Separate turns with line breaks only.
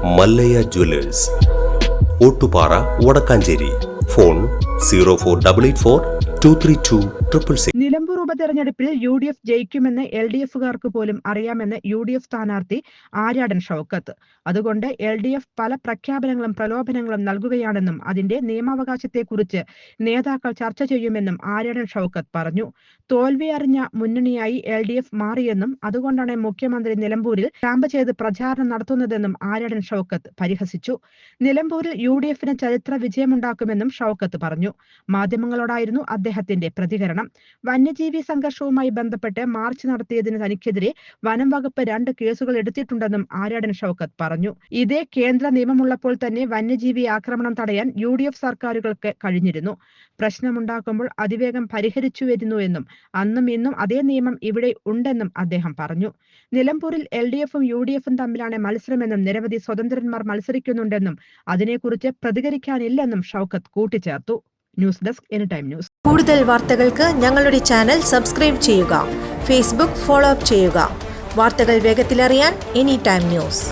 Mallayya Jewellers, Ottupara, Vadakkanchery. Phone 04884232666.
Nilambur ഉപതെരഞ്ഞെടുപ്പിൽ UDF ജയിക്കുമെന്ന് LDFകാർക്ക് പോലും അറിയാമെന്ന് UDF സ്ഥാനാർത്ഥി ആര്യാടൻ ഷൗക്കത്ത്. അതുകൊണ്ട് LDF പല പ്രഖ്യാപനങ്ങളും പ്രലോഭനങ്ങളും നൽകുകയാണെന്നും അതിന്റെ നിയമവകാശത്തെക്കുറിച്ച് നേതാക്കൾ ചർച്ച ചെയ്യുമെന്നും ആര്യാടൻ ഷൗക്കത്ത് പറഞ്ഞു. തോൽവി അറിഞ്ഞ മുന്നണിയായി LDF മാറിയെന്നും അതുകൊണ്ടാണ് മുഖ്യമന്ത്രി നിലമ്പൂരിൽ ക്യാമ്പ് ചെയ്ത് പ്രചാരണം നടത്തുന്നതെന്നും ആര്യാടൻ ഷൗക്കത്ത് പരിഹസിച്ചു. നിലമ്പൂരിൽ UDFന് ചരിത്ര വിജയമുണ്ടാക്കുമെന്നും ഷൗക്കത്ത് പറഞ്ഞു. മാധ്യമങ്ങളോടായിരുന്നു അദ്ദേഹത്തിന്റെ പ്രതികരണം. വന്യജീവി സംഘർഷവുമായി ബന്ധപ്പെട്ട് മാർച്ച് നടത്തിയതിന് തനിക്കെതിരെ വനം വകുപ്പ് 2 കേസുകൾ എടുത്തിട്ടുണ്ടെന്നും ആര്യാടൻ ഷൗക്കത്ത് പറഞ്ഞു. ഇതേ കേന്ദ്ര നിയമമുള്ളപ്പോൾ തന്നെ വന്യജീവി ആക്രമണം തടയാൻ UDF സർക്കാരുകൾക്ക് കഴിഞ്ഞിരുന്നു. പ്രശ്നമുണ്ടാക്കുമ്പോൾ അതിവേഗം പരിഹരിച്ചു വരുന്നുവെന്നും അന്നും ഇന്നും അതേ നിയമം ഇവിടെ ഉണ്ടെന്നും അദ്ദേഹം പറഞ്ഞു. നിലമ്പൂരിൽ LDFും UDFും തമ്മിലാണ് മത്സരമെന്നും നിരവധി സ്വതന്ത്രന്മാർ മത്സരിക്കുന്നുണ്ടെന്നും അതിനെക്കുറിച്ച് പ്രതികരിക്കാനില്ലെന്നും ഷൗക്കത്ത് കൂട്ടിച്ചേർത്തു. News desk anytime news.
കൂടുതൽ വാർത്തകൾക്ക് ഞങ്ങളുടെ ചാനൽ സബ്സ്ക്രൈബ് ചെയ്യുക. ഫേസ്ബുക്ക് ഫോളോ അപ്പ് ചെയ്യുക. വാർത്തകൾ വേഗത്തിലറിയാൻ എനിടൈം ന്യൂസ്.